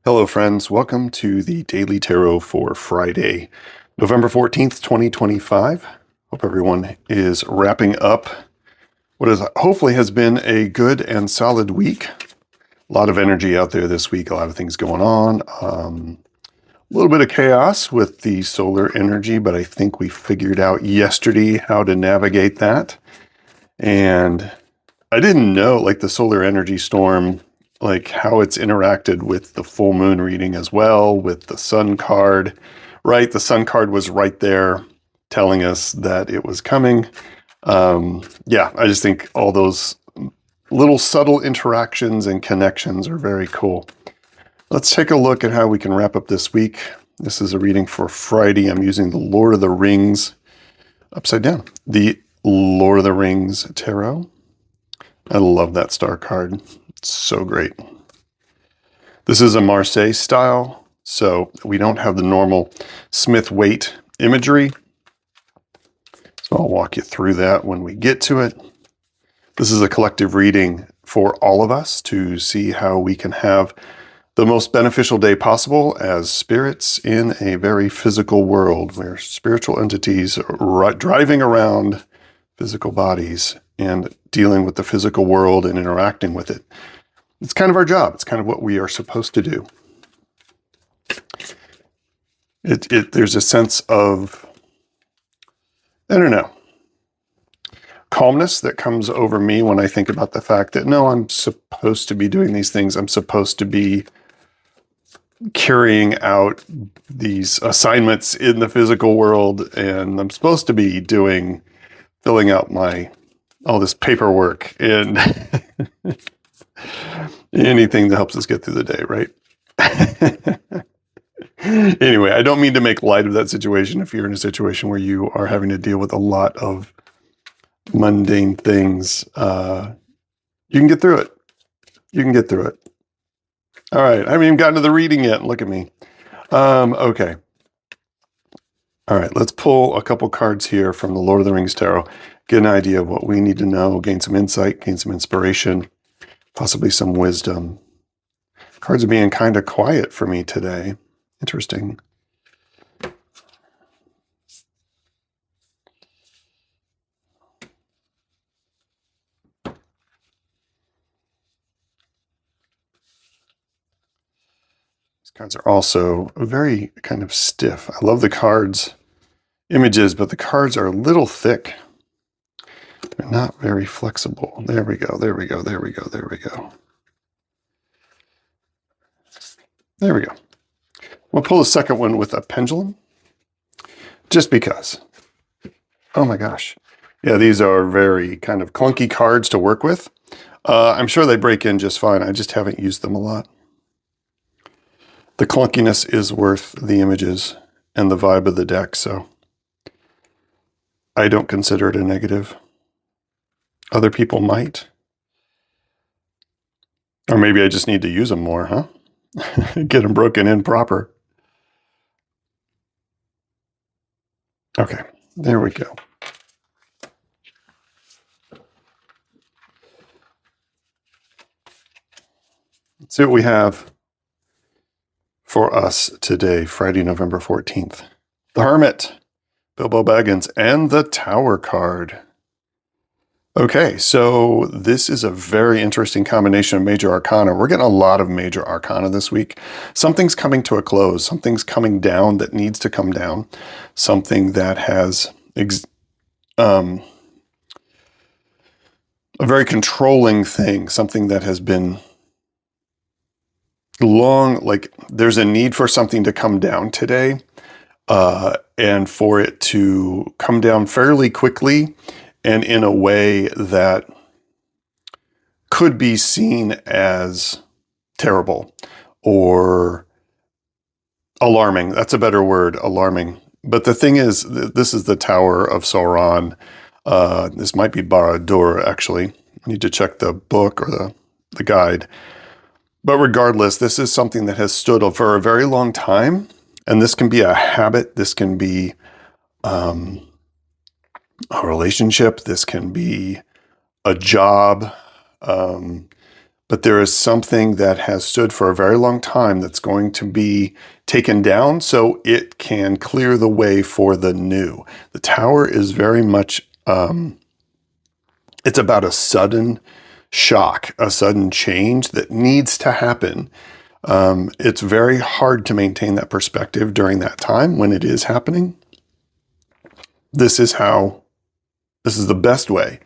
Hello, friends. Welcome to the Daily Tarot for Friday, November 14th, 2025. Hope everyone is wrapping up what is hopefully has been a good and solid week. A lot of energy out there this week, a lot of things going on. A little bit of chaos with the solar energy, but I think we figured out yesterday how to navigate that. And I didn't know, like, the solar energy storm, like how it's interacted with the full moon reading as well, with the sun card, right? The sun card was right there telling us that it was coming. Yeah, I just think all those little subtle interactions and connections are very cool. Let's take a look at how we can wrap up this week. This is a reading for Friday. I'm using the Lord of the Rings upside down. The Lord of the Rings Tarot. I love that star card. It's so great. This is a Marseille style, so we don't have the normal Smith-Waite imagery. So I'll walk you through that when we get to it. This is a collective reading for all of us to see how we can have the most beneficial day possible as spirits in a very physical world where spiritual entities are driving around physical bodies and dealing with the physical world and interacting with it. It's kind of our job. It's kind of what we are supposed to do. There's a sense of, I don't know, calmness that comes over me when I think about the fact that, no, I'm supposed to be doing these things. I'm supposed to be carrying out these assignments in the physical world, and I'm supposed to be filling out all this paperwork and anything that helps us get through the day, right? Anyway, I don't mean to make light of that situation. If you're in a situation where you are having to deal with a lot of mundane things, you can get through it. You can get through it. All right. I haven't even gotten to the reading yet. Look at me. Okay. All right. Let's pull a couple cards here from the Lord of the Rings Tarot. Get an idea of what we need to know, gain some insight, gain some inspiration, possibly some wisdom. Cards are being kind of quiet for me today. Interesting. These cards are also very kind of stiff. I love the cards images, but the cards are a little thick. They're not very flexible. There we go. There we go. There we go. There we go. There we go. We'll pull the second one with a pendulum, just because. Oh my gosh. Yeah, these are very kind of clunky cards to work with. I'm sure they break in just fine. I just haven't used them a lot. The clunkiness is worth the images and the vibe of the deck, so I don't consider it a negative. Other people might. Or maybe I just need to use them more, huh? Get them broken in proper. Okay, there we go. Let's see what we have for us today, Friday, November 14th. The Hermit, Bilbo Baggins, and the Tower card. Okay, so this is a very interesting combination of major arcana. We're getting a lot of major arcana this week. Something's coming to a close. Something's coming down that needs to come down. Something that has a very controlling thing. Something that has been long, like there's a need for something to come down today, and for it to come down fairly quickly and in a way that could be seen as terrible or alarming. That's a better word, alarming. But the thing is, this is the Tower of Sauron. This might be Barad-dûr, actually. I need to check the book or the guide. But regardless, this is something that has stood for a very long time. And this can be a habit. This can be a relationship. This can be a job. but there is something that has stood for a very long time that's going to be taken down so it can clear the way for the new. The tower is very much, it's about a sudden shock, a sudden change that needs to happen. It's very hard to maintain that perspective during that time when it is happening. This is the best way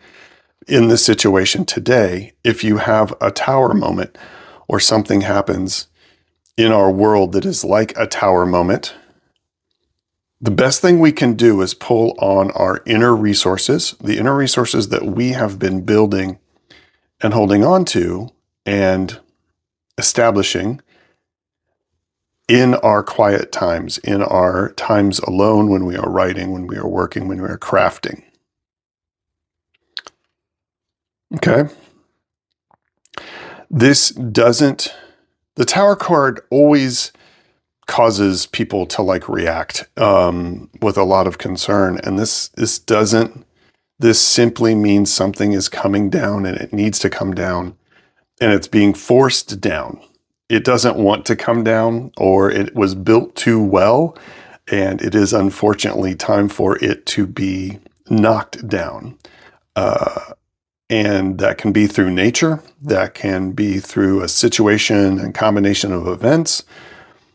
in this situation today. If you have a tower moment or something happens in our world that is like a tower moment, the best thing we can do is pull on our inner resources, the inner resources that we have been building and holding on to and establishing in our quiet times, in our times alone, when we are writing, when we are working, when we are crafting. Okay. The tower card always causes people to like react with a lot of concern. And this simply means something is coming down and it needs to come down and it's being forced down. It doesn't want to come down, or it was built too well. And it is unfortunately time for it to be knocked down. And that can be through nature, that can be through a situation and combination of events,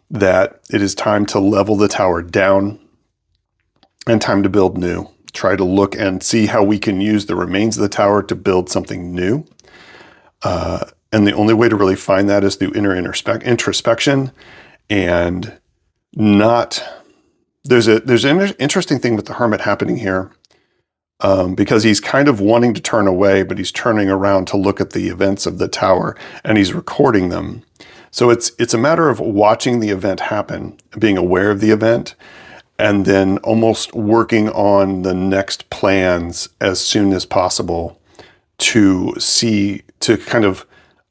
that it is time to level the tower down and time to build new. Try to look and see how we can use the remains of the tower to build something new. And the only way to really find that is through introspection and not, there's an interesting thing with the Hermit happening here. Because he's kind of wanting to turn away, but he's turning around to look at the events of the tower and he's recording them. So it's a matter of watching the event happen, being aware of the event, and then almost working on the next plans as soon as possible to kind of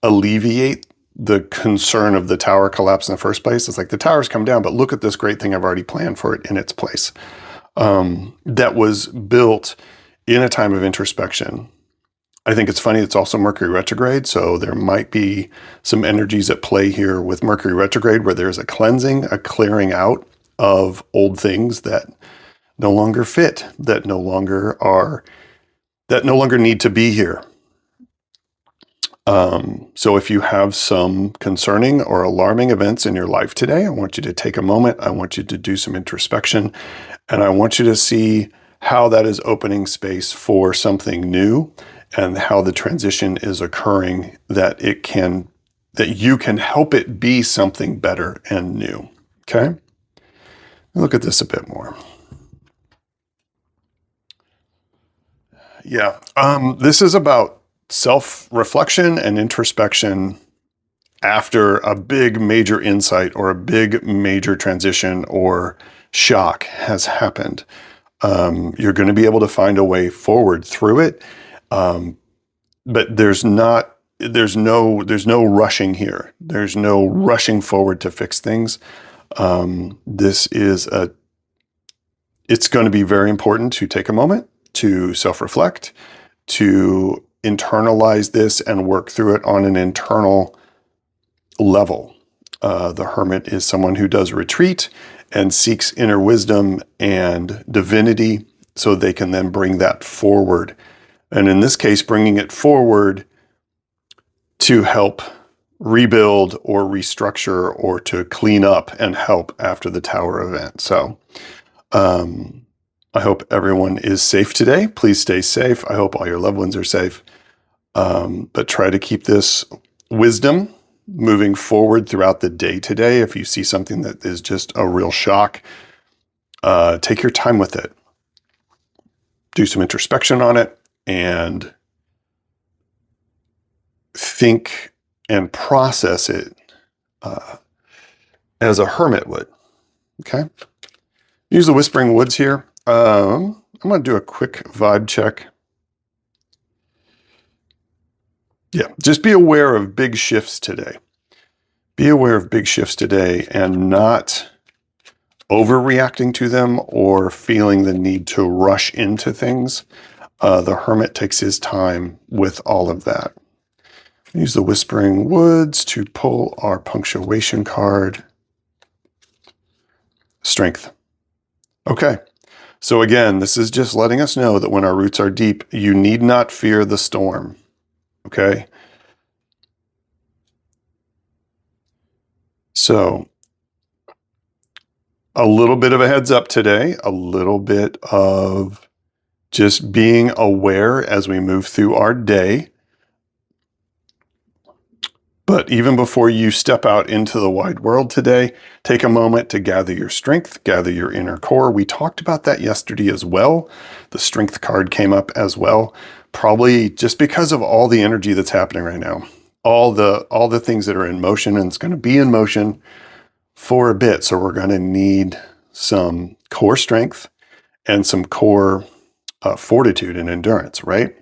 alleviate the concern of the tower collapse in the first place. It's like the tower's come down, but look at this great thing I've already planned for it in its place. That was built in a time of introspection. I think it's funny, it's also Mercury retrograde, so there might be some energies at play here with Mercury retrograde where there's a cleansing, a clearing out of old things that no longer fit, that no longer need to be here. So if you have some concerning or alarming events in your life today, I want you to take a moment. I want you to do some introspection, and I want you to see how that is opening space for something new and how the transition is occurring, that you can help it be something better and new. Okay? Look at this a bit more. Yeah. This is about self-reflection and introspection after a big major insight or a big major transition or shock has happened. You're going to be able to find a way forward through it. But there's no rushing here. There's no rushing forward to fix things. It's going to be very important to take a moment to self-reflect, to internalize this and work through it on an internal level. The Hermit is someone who does retreat and seeks inner wisdom and divinity so they can then bring that forward. And in this case, bringing it forward to help rebuild or restructure or to clean up and help after the tower event. So I hope everyone is safe today. Please stay safe. I hope all your loved ones are safe. But try to keep this wisdom moving forward throughout the day today. If you see something that is just a real shock, take your time with it. Do some introspection on it and think and process it as a hermit would. Okay? Use the Whispering Woods here. I'm going to do a quick vibe check. Yeah, just be aware of big shifts today. Be aware of big shifts today and not overreacting to them or feeling the need to rush into things. The Hermit takes his time with all of that. Use the Whispering Woods to pull our punctuation card. Strength. Okay. So again, this is just letting us know that when our roots are deep, you need not fear the storm. Okay. So a little bit of a heads up today, a little bit of just being aware as we move through our day. But even before you step out into the wide world today, take a moment to gather your strength, gather your inner core. We talked about that yesterday as well. The strength card came up as well, probably just because of all the energy that's happening right now. All the things that are in motion, and it's going to be in motion for a bit. So we're going to need some core strength and some core fortitude and endurance, right?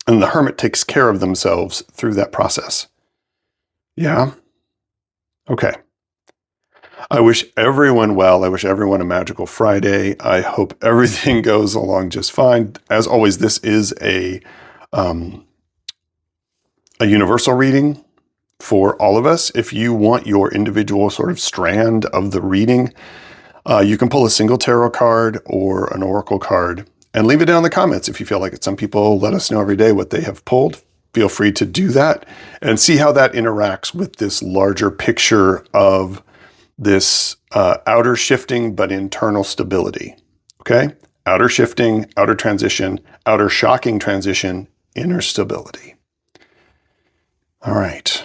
And the Hermit takes care of themselves through that process. Yeah? Okay. I wish everyone well. I wish everyone a magical Friday. I hope everything goes along just fine. As always, this is a universal reading for all of us. If you want your individual sort of strand of the reading, you can pull a single tarot card or an oracle card and leave it down in the comments if you feel like it. Some people let us know every day what they have pulled. Feel free to do that and see how that interacts with this larger picture of this outer shifting but internal stability. Okay? Outer shifting, outer transition, outer shocking transition, inner stability. All right.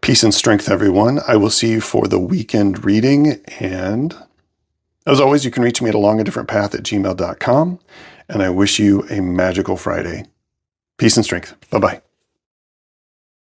Peace and strength, everyone. I will see you for the weekend reading. And as always, you can reach me at alongadifferentpath@gmail.com. And I wish you a magical Friday. Peace and strength. Bye-bye.